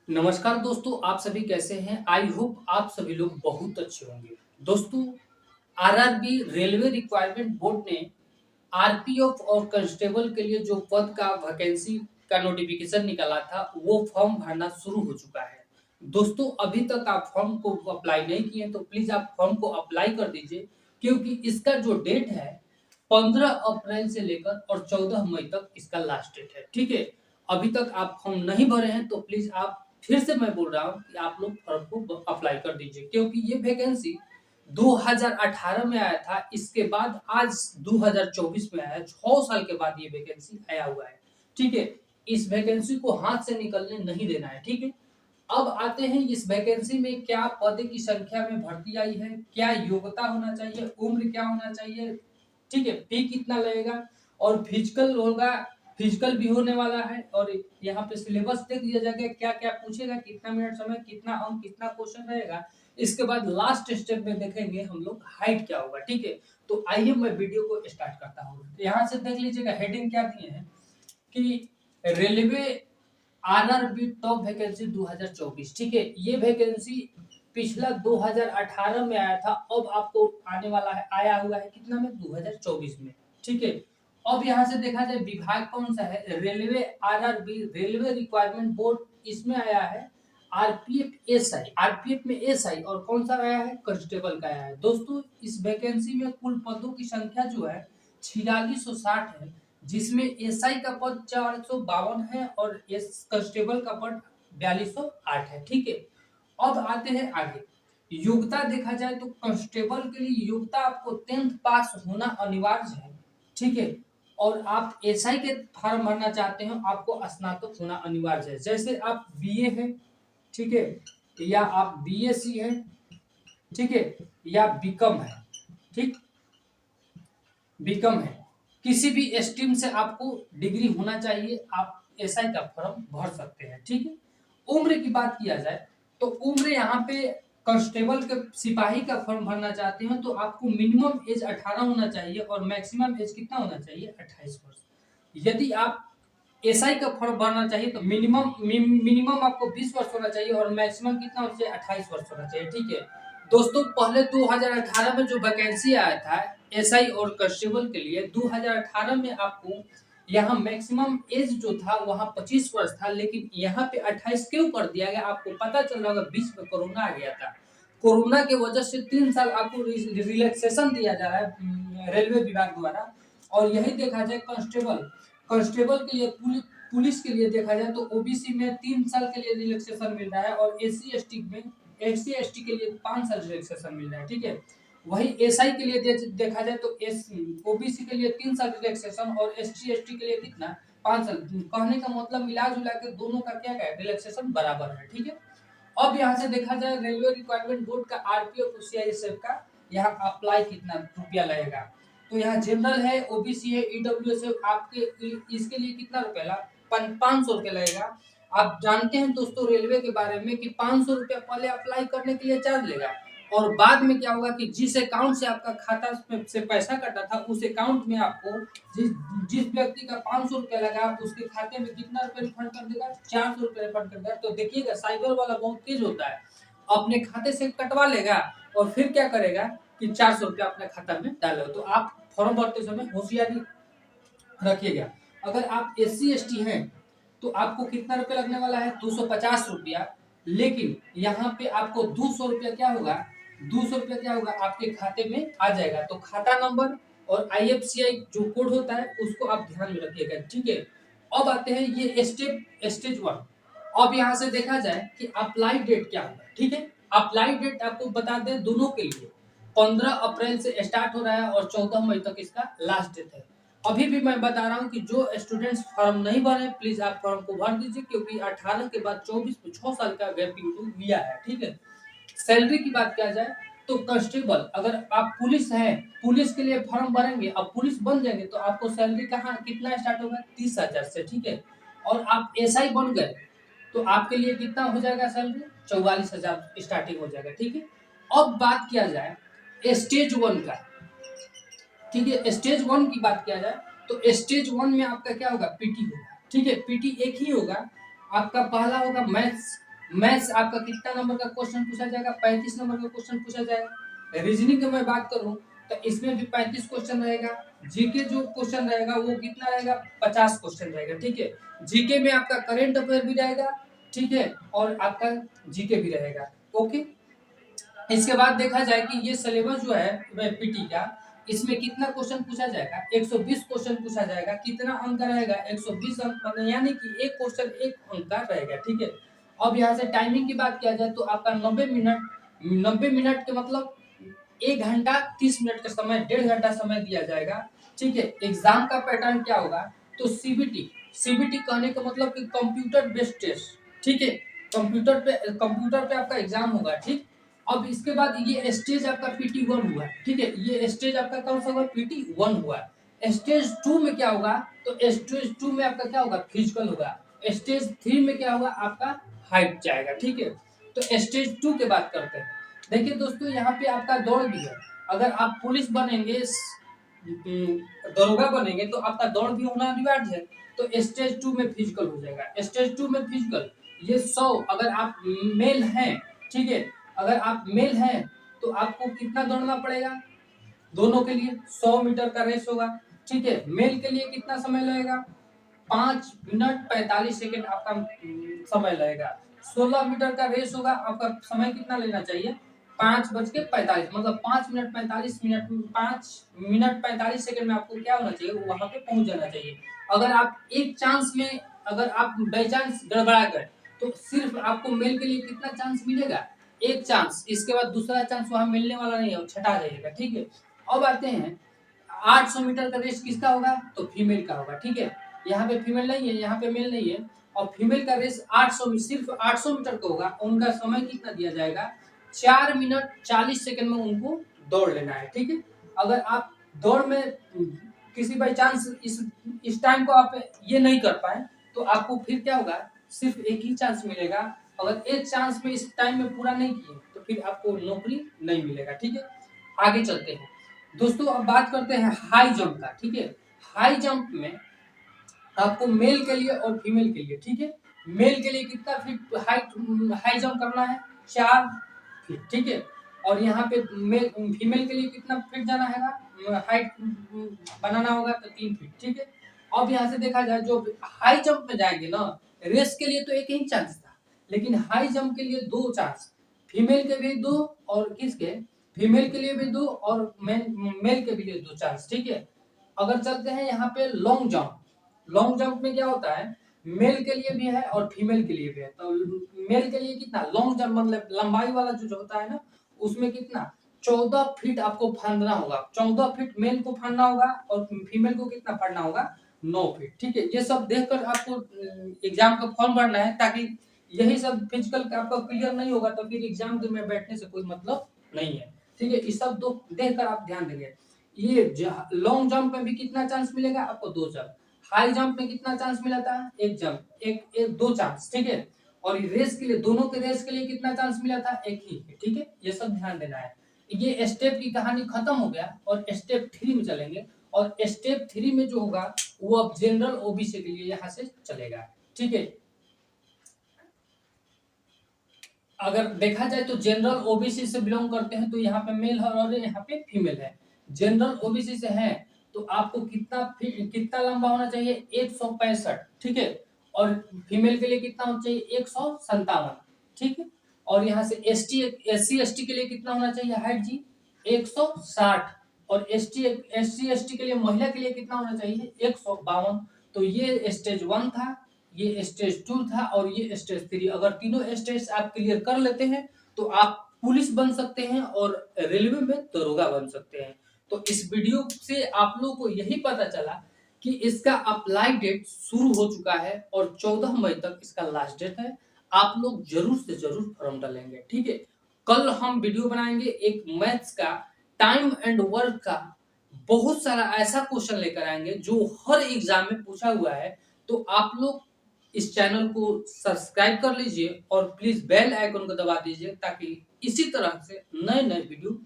नमस्कार दोस्तों, आप सभी कैसे हैं? आई होप आप सभी लोग बहुत अच्छे होंगे। दोस्तों, आरआरबी रेलवे रिक्वायरमेंट बोर्ड ने आरपीएफ और कांस्टेबल के लिए जो पद का वैकेंसी का नोटिफिकेशन निकाला था, वो फॉर्म भरना शुरू हो चुका है। दोस्तों, अभी तक आप फॉर्म को अप्लाई नहीं किए हैं, तो प्लीज़ आप फॉर्म को अप्लाई कर दीजिए क्योंकि इसका जो डेट है 15 अप्रैल से लेकर और 14 मई तक इसका लास्ट डेट है, ठीक है? अभी तक आप फॉर्म नहीं भरे हैं तो प्लीज़ आप फिर से मैं बोल रहा हूँ कि आप लोग फॉर्म को अप्लाई कर दीजिए क्योंकि ये वैकेंसी 2018 में आया था, इसके बाद आज 2024 में आया है, 6 साल के बाद ये वैकेंसी आया हुआ है, ठीक है? इस वैकेंसी को हाथ से निकलने नहीं देना है, ठीक है? अब आते हैं इस वैकेंसी में क्या पद की संख्या में भर्ती आई है, क्या योग्यता होना चाहिए, उम्र क्या होना चाहिए, ठीक है? फी कितना लगेगा और फिजिकल होगा, फिजिकल भी होने वाला है और यहाँ पे सिलेबस देख दिया जाएगा, क्या-क्या पूछेगा, कितना मिनट समय, कितना अंक, कितना क्वेश्चन रहेगा। इसके बाद लास्ट स्टेप में देखेंगे हम लोग हाइट क्या होगा, ठीक है? तो आइए मैं वीडियो को स्टार्ट करता हूँ। यहाँ से देख लीजिएगा हेडिंग क्या दिए हैं कि रेलवे आरआरबी टॉप वैकेंसी 2024, ठीक है? ये वैकेंसी पिछला 2018 में आया था, अब आपको आने वाला है, आया हुआ है कितना में 2024 में, ठीक है? अब यहाँ से देखा जाए विभाग कौन सा है, railway RRB railway requirement board, इसमें आया है आरपीएफ एसआई, आरपीएफ में एसआई और कौन सा आया है, कांस्टेबल का आया है। दोस्तों, इस वैकेंसी में कुल पदों की संख्या जो है 4660 है, जिसमें एसआई का पद 452 है और एस कांस्टेबल का पद 4208 है, ठीक है? अब आते हैं आगे। योग्यता देखा जाए तो कांस्टेबल के लिए योग्यता आपको 10th पास होना अनिवार्य है, ठीक है? और आप एसआई के फॉर्म भरना चाहते हो, आपको स्नातक होना अनिवार्य है। जैसे आप बीए है, ठीक है? या आप बीएससी है, ठीक है? या बीकॉम है, ठीक? बीकॉम है, किसी भी स्ट्रीम से आपको डिग्री होना चाहिए, आप एसआई का फॉर्म भर सकते हैं, ठीक है? उम्र की बात किया जाए तो उम्र यहाँ पे कांस्टेबल के सिपाही का फॉर्म भरना चाहते हैं तो आपको मिनिमम एज 18 होना चाहिए और मैक्सिमम एज कितना होना चाहिए, 28 वर्ष। यदि आप एसआई का फॉर्म भरना चाहिए तो मिनिमम आपको 20 वर्ष होना चाहिए और मैक्सिमम कितना होना चाहिए, 28 वर्ष होना चाहिए, ठीक है? दोस्तों, पहले 2018 में जो वैकेंसी आया था एसआई और कांस्टेबल के लिए, 2018 में आपको यहाँ मैक्सिमम एज जो था वहाँ 25 वर्ष था, लेकिन यहाँ पे 28 क्यों कर दिया गया? आपको पता चल रहा होगा, बीच में कोरोना आ गया था। कोरोना की वजह से 3 साल आपको रिलैक्सेशन दिया जा रहा है रेलवे विभाग द्वारा। और यही देखा जाए कांस्टेबल कांस्टेबल के लिए, पुलिस के लिए देखा जाए तो ओबीसी में 3 साल के लिए रिलैक्सेशन मिल रहा है और एससी एसटी के लिए 5 साल रिलैक्सेशन मिल रहा है, ठीक है? वही एसआई के लिए देखा जाए तो ओबीसी के लिए 3 साल रिलैक्सेशन और एससी एसटी के लिए कितना, 5 साल। कहने का मतलब मिला जुला के दोनों का क्या है, रिलैक्सेशन बराबर है, ठीक है? अब यहाँ से देखा जाए रेलवे रिक्वायरमेंट बोर्ड का आरपीएफ और सीआईएसएफ का यहाँ अप्लाई कितना रुपया लगेगा, तो यहाँ जनरल है, ओबीसी है, ईडब्ल्यूएस है, आपके इसके लिए कितना रुपया ला 500 रुपया लगेगा। आप जानते हैं दोस्तों रेलवे के बारे में कि 500 रुपया पहले अप्लाई करने के लिए चार्ज लेगा और बाद में क्या होगा कि जिस अकाउंट से आपका खाता से पैसा कटा था उस अकाउंट में आपको जिस जिस व्यक्ति का 500 रुपया लगा उसके खाते में कितना रुपया रिफंड कर देगा, 400 रुपया रिफंड कर देगा। तो देखिएगा साइबर वाला बहुत तेज होता है, अपने खाते से कटवा लेगा और फिर क्या करेगा कि 400 रुपया अपने खाता में डालो। तो आप फॉर्म भरते समय होशियारी रखिएगा। अगर आप एससी एसटी हैं तो आपको कितना रुपया लगने वाला है, 250 रुपया, लेकिन यहाँ पे आपको 200 रुपया क्या होगा, 200 रुपया क्या होगा आपके खाते में आ जाएगा। तो खाता नंबर और आईएफसीआई जो कोड होता है उसको आप ध्यान में रखिएगा, ठीक है? अब आते हैं ये स्टेज 1। अब यहाँ से देखा जाए कि अप्लाई डेट क्या होगा, ठीक है? अप्लाई डेट आपको बता दें दोनों के लिए 15 अप्रैल से स्टार्ट हो रहा है और 14 मई तक इसका लास्ट डेट है। अभी भी मैं बता रहा हूँ कि जो स्टूडेंट्स फॉर्म नहीं भरे प्लीज आप फॉर्म को भर दीजिए क्योंकि 18 के बाद 24 में 6 साल का गैपिंग लिया है, ठीक है? सैलरी की बात किया जाए तो कांस्टेबल, अगर आप पुलिस हैं, पुलिस के लिए फॉर्म भरेंगे, अब पुलिस बन जाएंगे तो आपको सैलरी कहाँ कितना स्टार्ट होगा, 30,000 से, ठीक है? और आप एसआई बन गए तो आपके लिए कितना हो जाएगा सैलरी, 44,000 स्टार्टिंग हो जाएगा, ठीक है? अब बात किया जाए स्टेज 1 का, ठीक है? स्टेज 1 की बात किया जाए तो स्टेज 1 में आपका क्या होगा, पीटी होगा, ठीक है? पीटी एक ही होगा, आपका पहला होगा मैथ्स, मैथ्स आपका कितना नंबर का क्वेश्चन पूछा जाएगा? 35 नंबर का क्वेश्चन पूछा जाएगा। रीजनिंग की मैं बात करूं तो इसमें भी 35 क्वेश्चन रहेगा। जीके जो क्वेश्चन रहेगा वो कितना रहेगा? 50 क्वेश्चन रहेगा। ठीक है, जीके में आपका करंट अफेयर भी रहेगा, ठीक है, और आपका जीके भी रहेगा। ओके, इसके बाद देखा जाए कि ये सिलेबस जो है पीटी का, इसमें कितना क्वेश्चन पूछा जाएगा? 120 क्वेश्चन पूछा जाएगा। कितना अंक का रहेगा? 120 अंक, मतलब यानी कि एक क्वेश्चन एक अंक का रहेगा। ठीक है, अब यहाँ से टाइमिंग की बात किया जाए तो आपका 90 मिनट के मतलब 1 घंटा 30 मिनट का समय, 1.5 घंटा समय दिया जाएगा। ठीक है, एग्जाम का पैटर्न क्या होगा? तो सीबीटी कहने का मतलब कि कंप्यूटर बेस्ड टेस्ट। ठीक है, कंप्यूटर पे आपका एग्जाम होगा। ठीक, अब इसके बाद ये स्टेज आपका PT 1 हुआ। ठीक है, ये स्टेज आपका कौन सा हुआ? PT 1 हुआ। स्टेज 2 में क्या होगा? तो स्टेज 2 में आपका क्या होगा? फिजिकल होगा। स्टेज 3 में क्या होगा? आपका हाइट जाएगा। ठीक है, तो स्टेज 2 की बात करते हैं। देखिए दोस्तों, यहाँ पे आपका दौड़ भी है। अगर आप पुलिस बनेंगे, दरोगा बनेंगे, तो आपका दौड़ भी होना अनिवार्य है। तो स्टेज 2 में फिजिकल हो जाएगा। स्टेज 2 में फिजिकल, ये 100, अगर आप मेल हैं, ठीक है, अगर आप मेल हैं तो आपको कितना दौड़ना पड़ेगा? दोनों के लिए 100 मीटर का रेस होगा। ठीक है, मेल के लिए कितना समय लगेगा? 5 मिनट 45 सेकेंड आपका समय लगेगा। 16 मीटर का रेस होगा, आपका समय कितना लेना चाहिए? 5:45, मतलब 5 मिनट 45 सेकंड में आपको क्या होना चाहिए? वहां पे पहुंच जाना चाहिए। अगर आप एक चांस में, अगर आप बाई चांस गड़बड़ा गए तो सिर्फ आपको मेल के लिए कितना चांस मिलेगा? एक चांस। इसके बाद दूसरा चांस वहां मिलने वाला नहीं है, छटा जाएगा। ठीक है, अब आते हैं 800 मीटर का रेस किसका होगा? तो फीमेल का होगा। ठीक है, यहाँ पे फीमेल नहीं है, यहाँ पे मेल नहीं है, और फीमेल का रेस 800 में, सिर्फ 800 मीटर का होगा। उनका समय कितना दिया जाएगा? 4 मिनट 40 सेकंड में उनको दौड़ लेना है। ठीक है, अगर आप दौड़ में किसी बाई चांस इस टाइम को आप ये नहीं कर पाए तो आपको फिर क्या होगा? सिर्फ एक ही चांस मिलेगा। अगर एक चांस में इस टाइम में पूरा नहीं किए तो फिर आपको नौकरी नहीं मिलेगा। ठीक है, आगे चलते हैं दोस्तों। अब बात करते हैं हाई जंप का। ठीक है, हाई जंप में आपको मेल के लिए और फीमेल के लिए, ठीक है, मेल के लिए कितना फीट हाइट हाई जंप करना है? 4 फीट। ठीक है, और यहाँ पे फीमेल के लिए कितना फीट जाना है? हाइट बनाना होगा तो 3 फीट। ठीक है, अब यहाँ से देखा जाए जो हाई जंप में जाएंगे ना, रेस के लिए तो एक ही चांस था, लेकिन हाई जंप के लिए 2 चांस, फीमेल के भी 2 और किसके? फीमेल के लिए भी 2 और मेल के भी लिए 2 चांस। ठीक है, अगर चलते हैं यहाँ पे लॉन्ग जंप। लॉन्ग जंप में क्या होता है? मेल के लिए भी है और फीमेल के लिए भी है। तो मेल के लिए कितना लॉन्ग जंप, मतलब लंबाई वाला जो होता है ना, उसमें कितना 14 फीट आपको फांदना होगा। 14 फीट मेल को फांदना होगा और फीमेल को कितना फाड़ना होगा? 9 फीट। ठीक है, ये सब देखकर आपको एग्जाम का फॉर्म भरना है, ताकि यही सब फिजिकल आपका क्लियर नहीं होगा तो फिर एग्जाम में बैठने से कोई मतलब नहीं है। ठीक है, ये सब दो देखकर आप ध्यान देंगे। ये लॉन्ग जंप में भी कितना चांस मिलेगा आपको? 2 जंप। हाई जंप में कितना चांस मिला था? 1 जंप, एक 2 चांस। ठीक है, और रेस के लिए, दोनों के रेस के लिए कितना चांस मिला था? एक ही। ठीक है, ये सब ध्यान देना है। ये स्टेप की कहानी खत्म हो गया और स्टेप 3 में चलेंगे, और स्टेप 3 में जो होगा वो अब जनरल ओबीसी के लिए यहाँ से चलेगा। ठीक है, अगर देखा जाए तो जनरल ओबीसी से बिलोंग करते हैं तो यहाँ पे मेल है और यहाँ पे फीमेल है। जनरल ओबीसी से है तो आपको कितना लंबा होना चाहिए? 165। ठीक है, और फीमेल के लिए कितना होना चाहिए? 157। ठीक है, और यहाँ से SC ST के लिए कितना होना चाहिए हाइट जी? 160। और SC ST के लिए, महिला के लिए कितना होना चाहिए? 152। तो ये स्टेज 1 था, ये स्टेज 2 था और ये स्टेज 3। अगर तीनों स्टेज आप क्लियर कर लेते हैं तो आप पुलिस बन सकते हैं और रेलवे में दरोगा बन सकते हैं। तो इस वीडियो से आप लोगों को यही पता चला कि इसका अप्लाई डेट शुरू हो चुका है और 14 मई तक इसका लास्ट डेट है। आप लोग जरूर से जरूर फॉर्म डालेंगे। ठीक है, कल हम वीडियो बनाएंगे एक मैथ्स का टाइम एंड वर्क का, बहुत सारा ऐसा क्वेश्चन लेकर आएंगे जो हर एग्जाम में पूछा हुआ है। तो आप लोग इस चैनल को सब्सक्राइब कर लीजिए और प्लीज बेल आइकन को दबा दीजिए ताकि इसी तरह से नए नए वीडियो